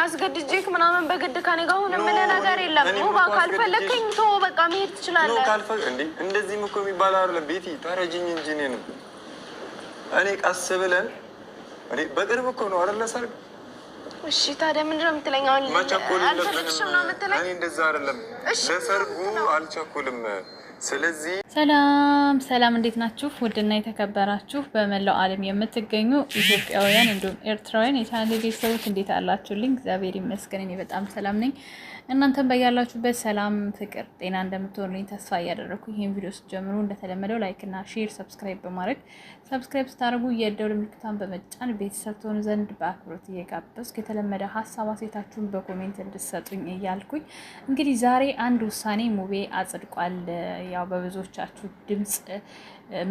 አስገድጄክ ምናምን በግድ ከኔ ጋር ሆነ ምን ነገር የለም። ሙባ ካልፈለከኝ ተው በቃ መሄድ ትችላለህ። ነው ካልፈ እንዴ እንደዚህ እኮ የሚባል አይደለም። ቤቲ ታረጅኝ እንጂ ነው እኔ ቀስ ብለን እኔ በቅርብ እኮ ነው አይደል ሰርግ። እሺ ታዲያ ምንድነው የምትለኝ? አሁን አልፈልግሽም ነው የምትለኝ? እኔ እንደዛ አይደለም ለሰርጉ አልቸኩልም። ስለዚህ ሰላም እንዴት ናችሁ? ውድና የተከበራችሁ በመላው ዓለም የምትገኙ ኢትዮጵያውያን እንዲሁም ኤርትራውያን የቻናሌ ቤተሰቦች እንዴት አላችሁልኝ? እግዚአብሔር ይመስገን እኔ በጣም ሰላም ነኝ። እናንተም በያላችሁበት ሰላም፣ ፍቅር፣ ጤና እንደምትሆኑልኝ ተስፋ እያደረኩ ይሄን ቪዲዮ ስትጀምሩ እንደተለመደው ላይክ እና ሼር፣ ሰብስክራይብ በማድረግ ሰብስክራይብ ስታደርጉ የደወል ምልክቱን በመጫን ቤተሰብ ትሆኑ ዘንድ በአክብሮት እየጋበዝኩ የተለመደ ሀሳብ አስተያየታችሁን በኮሜንት እንድትሰጡኝ እያልኩኝ እንግዲህ ዛሬ አንድ ውሳኔ ሙቤ አጽድቋል። ያው በብዙዎቻችሁ ድምጽ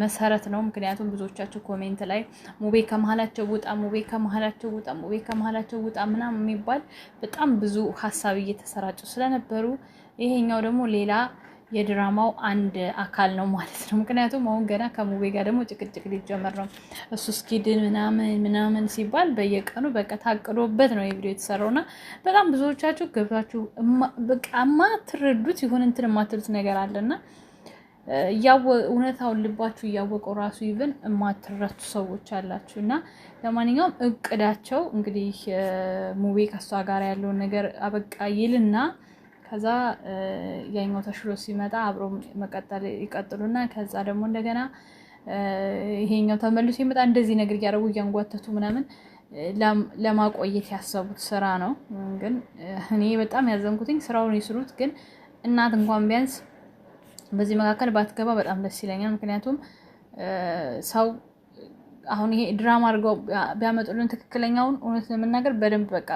መሰረት ነው። ምክንያቱም ብዙዎቻችሁ ኮሜንት ላይ ሙቤ ከመሀላቸው ውጣ፣ ሙቤ ከመሀላቸው ውጣ፣ ሙቤ ከመሀላቸው ውጣ ምናምን የሚባል በጣም ብዙ ሀሳብ እየተሰራጩ ስለነበሩ ይሄኛው ደግሞ ሌላ የድራማው አንድ አካል ነው ማለት ነው። ምክንያቱም አሁን ገና ከሙቤ ጋር ደግሞ ጭቅጭቅ ሊጀመር ነው። እሱ እስኪድን ምናምን ሲባል በየቀኑ በቃ ታቅዶበት ነው የቪዲዮ የተሰራውና በጣም ብዙዎቻችሁ ገብታችሁ በቃ ማትረዱት ይሁን እንትን የማትሉት ነገር አለና እውነታውን ልባችሁ እያወቀው ራሱ ይብን የማትረቱ ሰዎች አላችሁ። እና ለማንኛውም እቅዳቸው እንግዲህ ሙቤ ከሷ ጋር ያለውን ነገር አበቃ ይልና ከዛ ያኛው ተሽሎ ሲመጣ አብሮ መቀጠል ይቀጥሉና ከዛ ደግሞ እንደገና ይሄኛው ተመልሶ ይመጣ። እንደዚህ ነገር እያደረጉ እያንጓተቱ ምናምን ለማቆየት ያሰቡት ስራ ነው። ግን እኔ በጣም ያዘንኩትኝ ስራውን ይስሩት፣ ግን እናት እንኳን ቢያንስ በዚህ መካከል ባትገባ በጣም ደስ ይለኛል። ምክንያቱም ሰው አሁን ይሄ ድራማ አድርገው ቢያመጡልን ትክክለኛውን እውነት ለመናገር በደንብ በቃ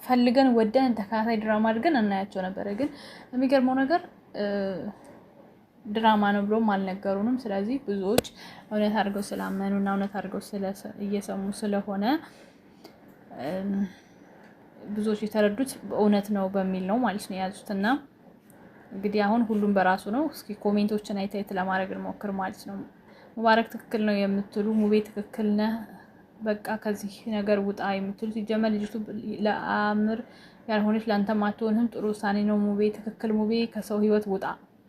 ፈልገን ወደን ተከታታይ ድራማ አድርገን እናያቸው ነበር። ግን የሚገርመው ነገር ድራማ ነው ብሎም አልነገሩንም። ስለዚህ ብዙዎች እውነት አድርገው ስላመኑና እውነት አድርገው እየሰሙ ስለሆነ ብዙዎች የተረዱት እውነት ነው በሚል ነው ማለት ነው የያዙትና እንግዲህ አሁን ሁሉም በራሱ ነው። እስኪ ኮሜንቶችን አይተት ለማድረግ እንሞክር ማለት ነው። ሙባረክ ትክክል ነው የምትሉ፣ ሙቤ ትክክል ነህ በቃ ከዚህ ነገር ውጣ የምትሉ፣ ሲጀመር ልጅቱ ለአምር ያልሆነች ላንተ ማትሆንህም ጥሩ ውሳኔ ነው ሙቤ ትክክል፣ ሙቤ ከሰው ህይወት ውጣ።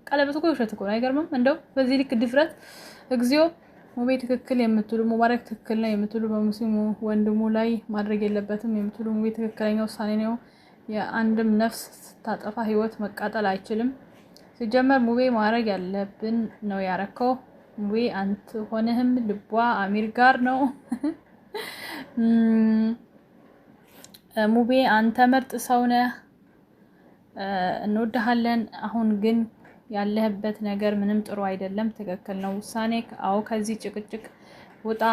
ቀለበት እኮ ውሸት እኮ ነው። አይገርምም? እንደው በዚህ ልክ ድፍረት እግዚኦ። ሙቤ ትክክል የምትሉ፣ ሙባረክ ትክክል ነው የምትሉ፣ በሙስሊሙ ወንድሙ ላይ ማድረግ የለበትም የምትሉ፣ ሙቤ ትክክለኛ ውሳኔ ነው። የአንድም ነፍስ ስታጠፋ ህይወት መቃጠል አይችልም። ሲጀመር ሙቤ ማድረግ ያለብን ነው ያረከው። ሙቤ አንተ ሆነህም ልቧ አሚር ጋር ነው። ሙቤ አንተ ምርጥ ሰው ነህ፣ እንወድሃለን። አሁን ግን ያለህበት ነገር ምንም ጥሩ አይደለም። ትክክል ነው ውሳኔ። አዎ ከዚህ ጭቅጭቅ ውጣ።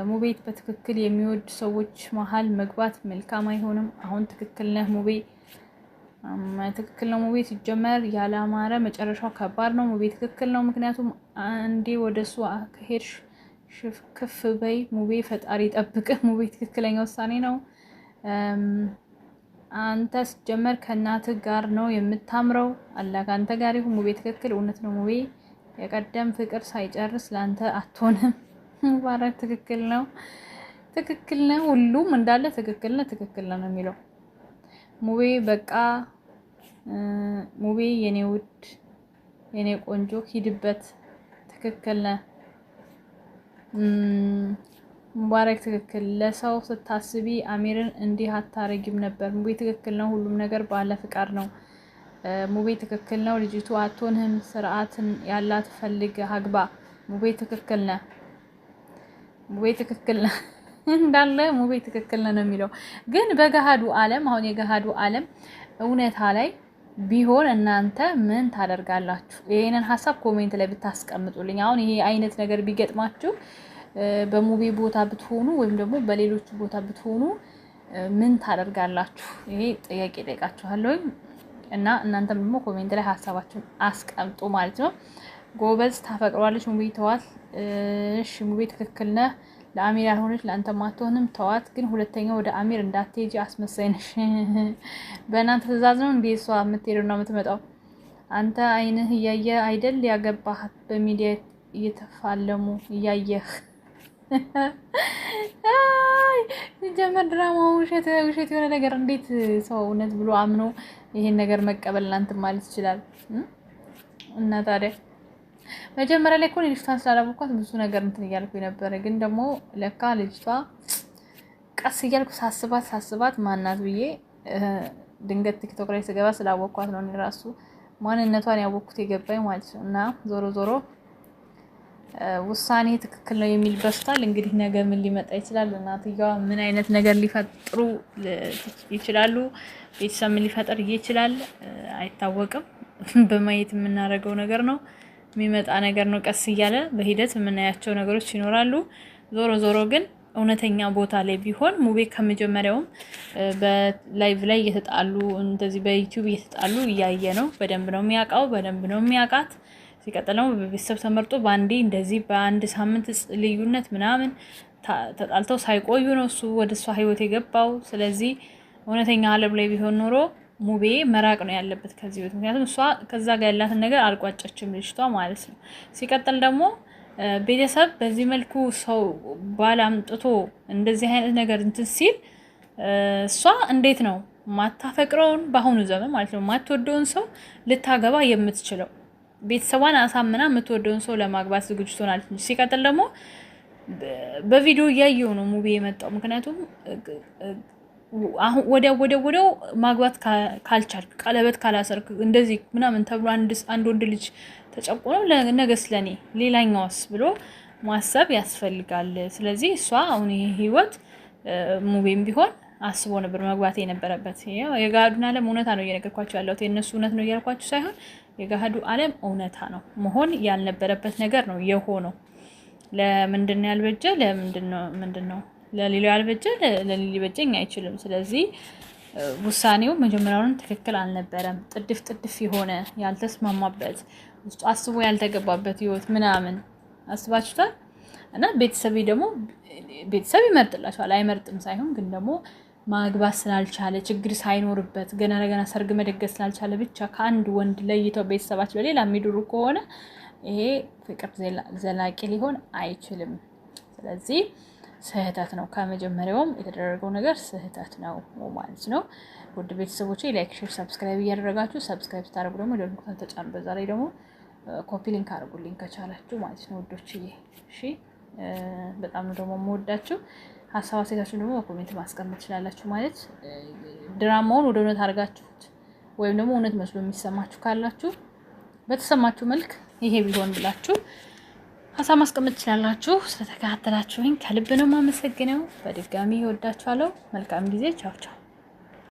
ሙቤ በትክክል የሚወድ ሰዎች መሀል መግባት መልካም አይሆንም። አሁን ትክክል ነህ ሙቤ፣ ትክክል ነው ሙቤ። ሲጀመር ያላማረ መጨረሻው ከባድ ነው። ሙቤ ትክክል ነው። ምክንያቱም አንዴ ወደሱ ከሄድሽ ሽፍክፍ በይ ሙቤ፣ ፈጣሪ ጠብቅህ ሙቤ። ትክክለኛ ውሳኔ ነው። አንተ ሲጀመር ከእናትህ ጋር ነው የምታምረው። አላህ ካንተ ጋር ይሁን ሙቤ። ትክክል እውነት ነው ሙቤ። የቀደም ፍቅር ሳይጨርስ ላንተ አትሆንም። ሙባረክ ትክክል ነው፣ ትክክል ነው። ሁሉም እንዳለ ትክክል ነው የሚለው ሙቤ። በቃ ሙቤ የኔ ውድ የኔ ቆንጆ ሂድበት። ትክክል ነው ሙባረክ ትክክል። ለሰው ስታስቢ አሚርን እንዲህ አታረጊም ነበር ሙቤ። ትክክል ነው። ሁሉም ነገር ባለ ፍቃድ ነው ሙቤ። ትክክል ነው። ልጅቱ አትሆንህም። ስርዓትን ያላት ፈልግ አግባ ሙቤ። ትክክል ነው ሙቤ። ትክክል ነው እንዳለ ሙቤ ትክክል ነው የሚለው። ግን በገሃዱ ዓለም አሁን የገሃዱ ዓለም እውነታ ላይ ቢሆን እናንተ ምን ታደርጋላችሁ? ይሄንን ሀሳብ ኮሜንት ላይ ብታስቀምጡልኝ። አሁን ይሄ አይነት ነገር ቢገጥማችሁ በሙቤ ቦታ ብትሆኑ ወይም ደግሞ በሌሎች ቦታ ብትሆኑ ምን ታደርጋላችሁ? ይሄ ጥያቄ ጠይቃችኋለሁ እና እናንተም ደግሞ ኮሜንት ላይ ሀሳባችሁን አስቀምጡ ማለት ነው። ጎበዝ ታፈቅሯለች ሙቤ ተዋት። እሺ ሙቤ ትክክል ነህ። ለአሚር ያልሆነች ለአንተ ማትሆንም ተዋት። ግን ሁለተኛ ወደ አሚር እንዳትሄጂ፣ አስመሳይ ነሽ። በእናንተ ትዕዛዝ ነው እንዴ እሷ የምትሄደውና የምትመጣው? አንተ አይንህ እያየ አይደል ያገባሃት? በሚዲያ እየተፋለሙ እያየህ አይ ጀመር ድራማው ውሸት የሆነ ነገር እንዴት ሰው እውነት ብሎ አምኖ ይሄን ነገር መቀበል እናንተ ማለት ይችላል? እና ታዲያ መጀመሪያ ላይ እኮ ልጅቷን ስላላወኳት ብዙ ነገር እንትን እያልኩ ነበር። ግን ደግሞ ለካ ልጅቷ ቀስ እያልኩ ሳስባት ማናት ብዬ ድንገት ቲክቶክ ላይ ስገባ ስላወኳት ነው እኔ ራሱ ማንነቷን ያወኩት የገባኝ ማለት ነው። እና ዞሮ ውሳኔ ትክክል ነው የሚል በስቷል። እንግዲህ ነገ ምን ሊመጣ ይችላል? እናትየዋ ምን አይነት ነገር ሊፈጥሩ ይችላሉ? ቤተሰብ ምን ሊፈጥር ይችላል? አይታወቅም። በማየት የምናደርገው ነገር ነው፣ የሚመጣ ነገር ነው። ቀስ እያለ በሂደት የምናያቸው ነገሮች ይኖራሉ። ዞሮ ግን እውነተኛ ቦታ ላይ ቢሆን ሙቤ ከመጀመሪያውም በላይቭ ላይ እየተጣሉ እንደዚህ በዩቲዩብ እየተጣሉ እያየ ነው። በደንብ ነው የሚያውቀው፣ በደንብ ነው የሚያውቃት። ሲቀጥል ደግሞ በቤተሰብ ተመርጦ ባንዴ እንደዚህ በአንድ ሳምንት ልዩነት ምናምን ተጣልተው ሳይቆዩ ነው እሱ ወደ እሷ ህይወት የገባው። ስለዚህ እውነተኛ ዓለም ላይ ቢሆን ኖሮ ሙቤ መራቅ ነው ያለበት ከዚህ ቤት። ምክንያቱም እሷ ከዛ ጋር ያላትን ነገር አልቋጨችም ልጅቷ ማለት ነው። ሲቀጥል ደግሞ ቤተሰብ በዚህ መልኩ ሰው ባል አምጥቶ እንደዚህ አይነት ነገር እንትን ሲል እሷ እንዴት ነው ማታፈቅረውን በአሁኑ ዘመን ማለት ነው ማትወደውን ሰው ልታገባ የምትችለው? ቤተሰቧን አሳምና የምትወደውን ሰው ለማግባት ዝግጁ ትሆናለች። ሲቀጥል ደግሞ በቪዲዮ እያየው ነው ሙቤ የመጣው። ምክንያቱም አሁን ወዲያው ማግባት ካልቻልክ ቀለበት ካላሰርክ እንደዚህ ምናምን ተብሎ አንድ ወንድ ልጅ ተጨቆነ ነገስ ለኔ ሌላኛውስ ብሎ ማሰብ ያስፈልጋል። ስለዚህ እሷ አሁን ይሄ ህይወት ሙቤም ቢሆን አስቦ ነበር መግባት የነበረበት። የጋዱን ዓለም እውነታ ነው እየነገርኳችሁ ያለሁት፣ የነሱ እውነት ነው እያልኳችሁ ሳይሆን የጋዱ ዓለም እውነታ ነው። መሆን ያልነበረበት ነገር ነው የሆነው። ለምንድነው ያልበጀ? ምንድነው ለሌላው ያልበጀ ለሌሊ በጀኝ አይችልም። ስለዚህ ውሳኔው መጀመሪያውንም ትክክል አልነበረም። ጥድፍ የሆነ ያልተስማማበት ውስጡ አስቦ ያልተገባበት ህይወት ምናምን አስባችሁታል። እና ቤተሰብ ይመርጥላችኋል፣ አይመርጥም ሳይሆን ግን ደግሞ ማግባት ስላልቻለ ችግር ሳይኖርበት ገና ሰርግ መደገስ ስላልቻለ ብቻ ከአንድ ወንድ ለይተው ቤተሰባቸው በሌላ የሚድሩ ከሆነ ይሄ ፍቅር ዘላቂ ሊሆን አይችልም። ስለዚህ ስህተት ነው፣ ከመጀመሪያውም የተደረገው ነገር ስህተት ነው ማለት ነው። ውድ ቤተሰቦቼ ላይክ፣ ሼር፣ ሰብስክራይብ እያደረጋችሁ ሰብስክራይብ ስታደርጉ ደግሞ ደወሉን ተጫኑ። በዛ ላይ ደግሞ ኮፒ ሊንክ አድርጉልኝ ከቻላችሁ ማለት ነው ውዶችዬ። እሺ በጣም ነው ደግሞ የምወዳችሁ። ሀሳብ አስተያየታችሁን ደግሞ በኮሜንት ማስቀመጥ ትችላላችሁ። ማለት ድራማውን ወደ እውነት አድርጋችሁት ወይም ደግሞ እውነት መስሎ የሚሰማችሁ ካላችሁ በተሰማችሁ መልክ ይሄ ቢሆን ብላችሁ ሀሳብ ማስቀመጥ ትችላላችሁ። ስለተከታተላችሁኝ ከልብ ነው የማመሰግነው። በድጋሚ እወዳችኋለሁ። መልካም ጊዜ። ቻው ቻው።